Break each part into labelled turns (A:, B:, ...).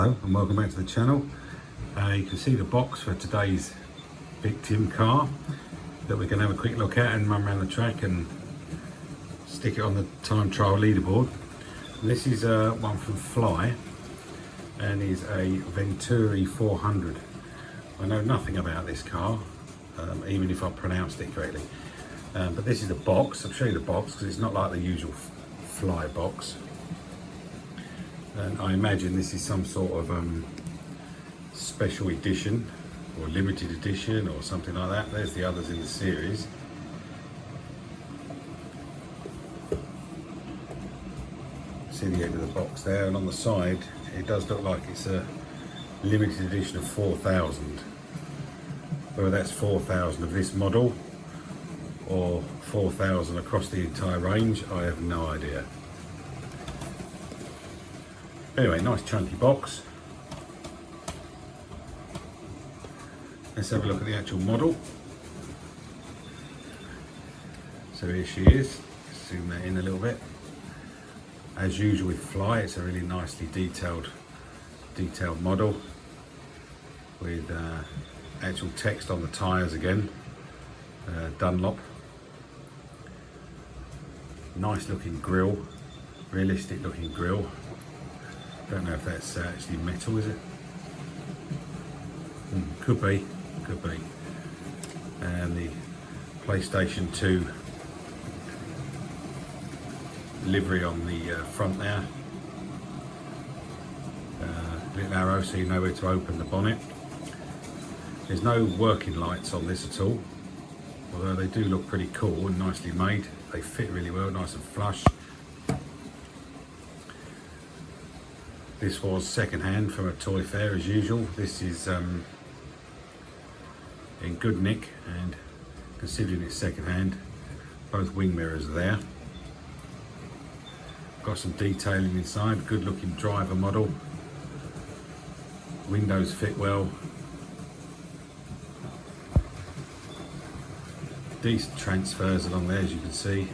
A: Hello and welcome back to the channel. You can see the box for today's victim car that we're going to have a quick look at and run around the track and stick it on the time trial leaderboard. And this is one from Fly and is a Venturi 400. I know nothing about this car, even if I pronounced it correctly. But this is the box. I'll show you the box because it's not like the usual Fly box. And I imagine this is some sort of special edition or limited edition or something like that. There's the others in the series. See the end of the box there, and on the side it does look like it's a limited edition of 4,000. Whether that's 4,000 of this model or 4,000 across the entire range, I have no idea. Anyway, nice chunky box. Let's have a look at the actual model. So here she is. Zoom that in a little bit. As usual with Fly, it's a really nicely detailed model with actual text on the tyres again. Dunlop. Nice looking grille, realistic looking grille. Don't know if that's actually metal, is it? Could be. And the PlayStation 2 livery on the front there. Little arrow so you know where to open the bonnet. There's no working lights on this at all, although they do look pretty cool and nicely made. They fit really well, nice and flush. This was second hand from a toy fair as usual. This is in good nick, and considering it's second hand, both wing mirrors are there. Got some detailing inside, good looking driver model. Windows fit well. Decent transfers along there, as you can see.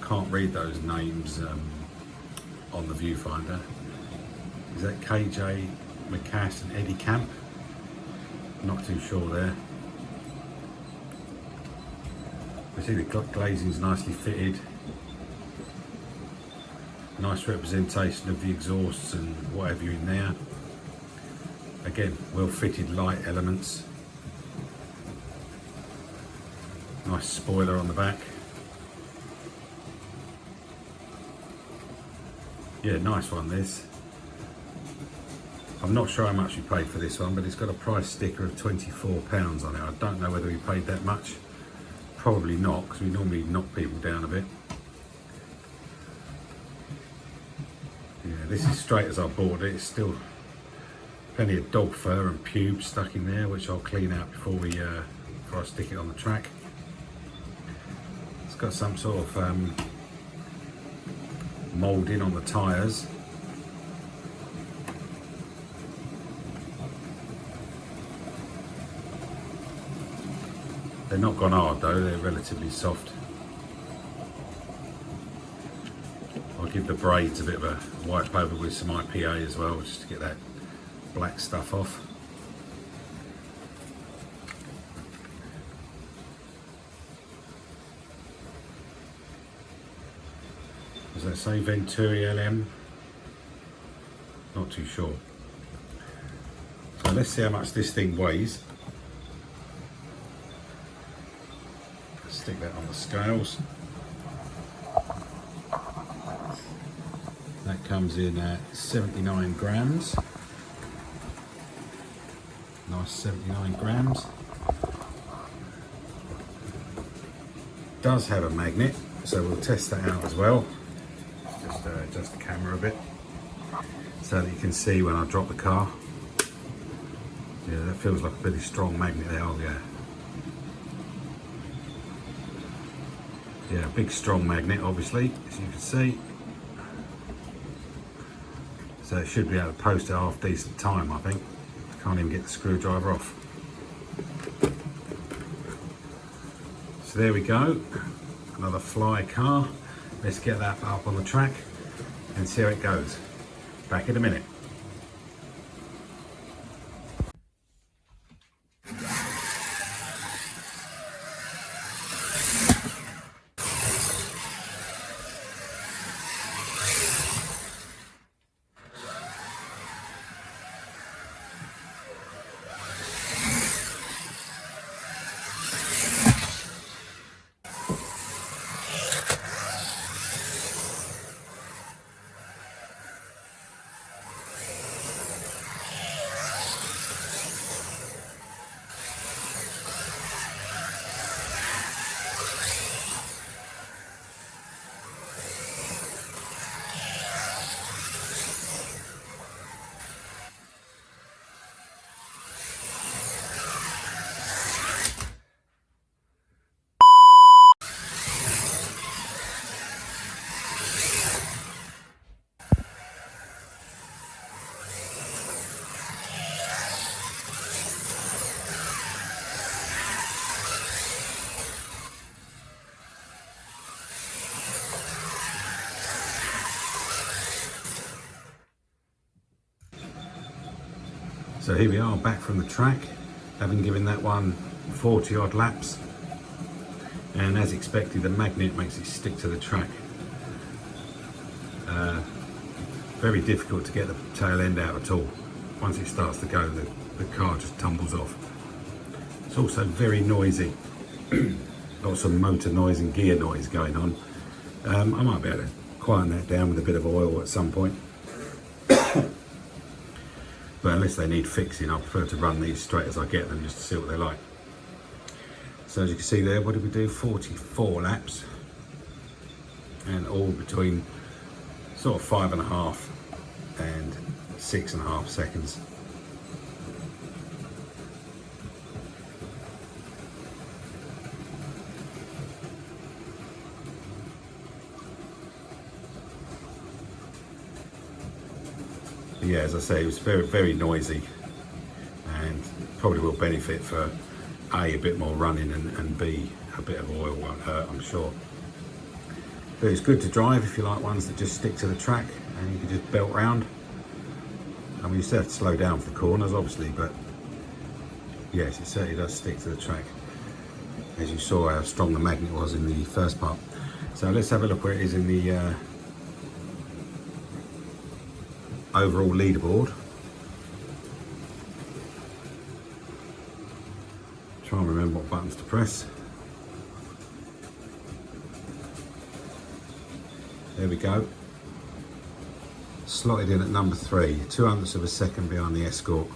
A: Can't read those names on the viewfinder. Is that KJ McCass and Eddie Camp? Not too sure there. You see the glazing's nicely fitted. Nice representation of the exhausts and what have you in there. Again, well fitted light elements. Nice spoiler on the back. Yeah, nice one this. I'm not sure how much we paid for this one, but it's got a price sticker of £24 on it. I don't know whether we paid that much. Probably not, because we normally knock people down a bit. Yeah, this is straight as I bought it. It's still plenty of dog fur and pubes stuck in there, which I'll clean out before I stick it on the track. It's got some sort of moulding on the tyres. They're not gone hard though, they're relatively soft. I'll give the braids a bit of a wipe over with some IPA as well, just to get that black stuff off. Does that say Venturi LM? Not too sure. So let's see how much this thing weighs. Let's stick that on the scales. That comes in at 79 grams. Nice 79 grams. Does have a magnet, so we'll test that out as well. Just adjust the camera a bit so that you can see when I drop the car. Yeah, that feels like a pretty strong magnet there. Oh yeah. Yeah, big strong magnet obviously, as you can see. So it should be able to post at half decent time, I think. Can't even get the screwdriver off. So there we go, another fly car. Let's get that up on the track and see how it goes. Back in a minute. So here we are back from the track, having given that one 40 odd laps, and as expected the magnet makes it stick to the track. Very difficult to get the tail end out at all. Once it starts to go, the car just tumbles off. It's also very noisy. Lots of motor noise and gear noise going on. I might be able to quieten that down with a bit of oil at some point. But unless they need fixing, I prefer to run these straight as I get them, just to see what they're like. So as you can see there, what did we do? 44 laps, and all between sort of 5.5 and 6.5 seconds. Yeah, as I say, it was very noisy, and probably will benefit for A, bit more running, and B, a bit of oil won't hurt, I'm sure. But it's good to drive if you like ones that just stick to the track and you can just belt round. I mean, you still have to slow down for the corners obviously, but yes, it certainly does stick to the track, as you saw how strong the magnet was in the first part. So let's have a look where it is in the overall leaderboard. Try and remember what buttons to press. There we go. Slotted in at number 3, 0.02 of a second behind the Escort,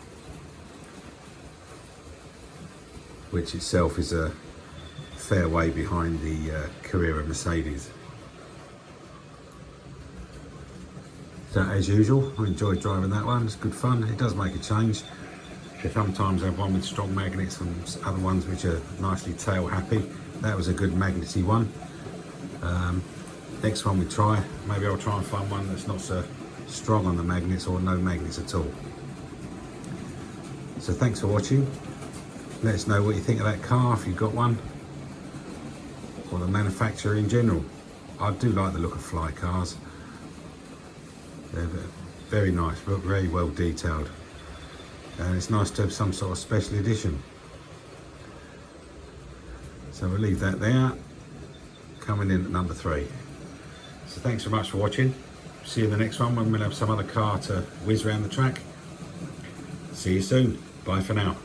A: which itself is a fair way behind the Carrera Mercedes. So as usual, I enjoyed driving that one. It's good fun. It does make a change. You sometimes have one with strong magnets and other ones which are nicely tail happy. That was a good magnety one. Next one we try, maybe I'll try and find one that's not so strong on the magnets, or no magnets at all. So thanks for watching. Let us know what you think of that car, if you've got one, or the manufacturer in general. I do like the look of fly cars. They're very nice, but very well detailed, and it's nice to have some sort of special edition. So we'll leave that there, coming in at number 3. So thanks so much for watching. See you in the next one, when we'll have some other car to whiz around the track. See you soon. Bye for now.